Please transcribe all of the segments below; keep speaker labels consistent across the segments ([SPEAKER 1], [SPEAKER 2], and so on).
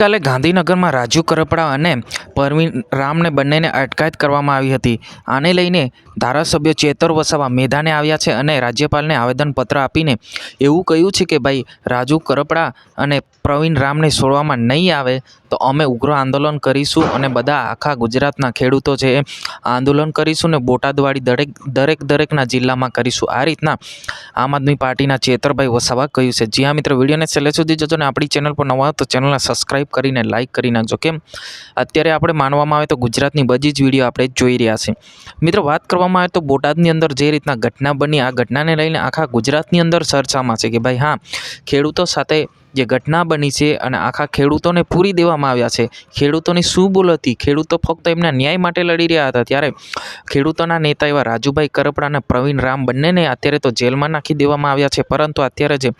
[SPEAKER 1] ગઈકાલે ગાંધીનગરમાં રાજુ કરપડા અને પરવીન રામને બંનેને અટકાયત કરવામાં આવી હતી. આને લઈને ધારાસભ્ય ચેતર વસાવા મેદાને આવ્યા છે અને રાજ્યપાલને આવેદનપત્ર આપીને એવું કહ્યું છે કે ભાઈ રાજુ કરપડા અને પ્રવીણ રામને છોડવામાં નહીં આવે તો અમે ઉગ્ર આંદોલન કરીશું અને બધા આખા ગુજરાતના ખેડૂતો છે એ આંદોલન કરીશું ને બોટાદવાળી દરેકના જિલ્લામાં કરીશું. આ રીતના આમ આદમી પાર્ટીના ચેતરભાઈ વસાવા કહ્યું છે. જ્યાં મિત્રો વિડીયોને છેલ્લે સુધી જોજો ને આપણી ચેનલ પર નવા તો ચેનલને સબસ્ક્રાઈબ કરીને લાઇક કરી નાખજો. કેમ અત્યારે આપણે માનવામાં આવે તો ગુજરાતની બધી જ વિડીયો આપણે જોઈ રહ્યા છીએ. મિત્રો વાત કરવામાં આવે તો બોટાદની અંદર જે રીતના ઘટના બની, આ ઘટનાને લઈને આખા ગુજરાતની અંદર ચર્ચામાં છે કે ભાઈ હા, ખેડૂતો સાથે જે ઘટના બની છે અને આખા ખેડૂતોને પૂરી દેવામાં આવ્યા છે. ખેડૂતોની શું ભૂલ હતી? ખેડૂતો ફક્ત એમના ન્યાય માટે લડી રહ્યા હતા. ત્યારે ખેડૂતોના નેતા એવા રાજુભાઈ કરપડા અને પ્રવીણ રામ બંનેને અત્યારે તો જેલમાં નાખી દેવામાં આવ્યા છે. પરંતુ અત્યારે જે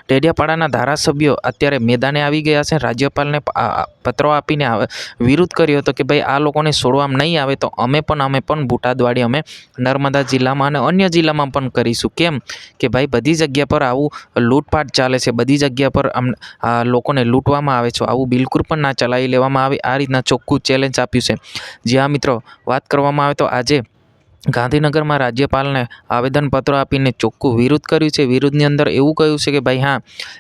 [SPEAKER 1] ડેડિયાપાડાના ધારાસભ્યો અત્યારે મેદાને આવી ગયા છે. રાજ્યપાલને પત્રો આપીને વિરોધ કર્યો હતો કે ભાઈ આ લોકોને છોડવામાં નહીં આવે તો અમે પણ બોટાદવાળી અમે નર્મદા જિલ્લામાં અને અન્ય જિલ્લામાં પણ કરીશું. કેમ કે ભાઈ બધી જગ્યા પર આવું લૂંટપાટ ચાલે છે, બધી જગ્યા પર લોકોને લૂંટવામાં આવે છે. આવું બિલકુલ પણ ના ચલાવી લેવામાં આવે. આ રીતના ચોખ્ખું ચેલેન્જ આપ્યું છે. જ્યાં મિત્રો વાત કરવામાં આવે તો આજે ગાંધીનગરમાં રાજ્યપાલને આવેદનપત્રો આપીને ચોખ્ખું વિરોધ કર્યું છે. વિરોધની અંદર એવું કહ્યું છે કે ભાઈ હા,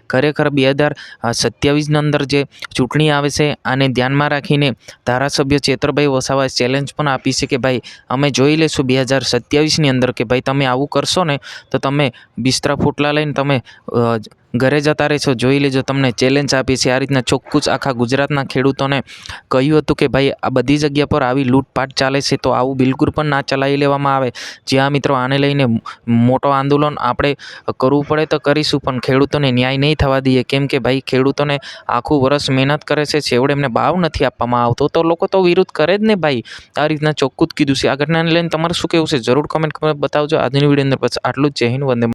[SPEAKER 1] ખરેખર 2027ની અંદર જે ચૂંટણી આવે છે આને ધ્યાનમાં રાખીને ધારાસભ્ય ચેતરભાઈ વસાવાએ ચેલેન્જ પણ આપી છે કે ભાઈ અમે જોઈ લઈશું 2027ની અંદર કે ભાઈ તમે આવું કરશો ને તો તમે બિસ્તરા ફૂટલા લઈને તમે ઘરે જતા રહેશો. જોઈ લેજો, તમને ચેલેન્જ આપી છે. આ રીતના ચોખ્ખું જ આખા ગુજરાતના ખેડૂતોને કહ્યું હતું કે ભાઈ આ બધી જગ્યા પર આવી લૂંટપાટ ચાલે છે તો આવું બિલકુલ પણ ના ચલાવી લેવામાં આવે. જ્યાં મિત્રો આને લઈને મોટો આંદોલન આપણે કરવું પડે તો કરીશું, પણ ખેડૂતોને ન્યાય નહીં થવા દઈએ. કેમ કે ભાઈ ખેડૂતોને આખું વર્ષ મહેનત કરે છે, છેવડે એમને ભાવ નથી આપવામાં આવતો તો લોકો તો વિરોધ કરે જ ને ભાઈ. આ રીતના ચોખ્ખું જ કીધું છે. આ ઘટનાને લઈને તમારે શું કહેવું છે જરૂર કમેન્ટ બતાવજો. આજની વિડીયો અંદર બસ આટલું જ. જય હિન્દ, વંદે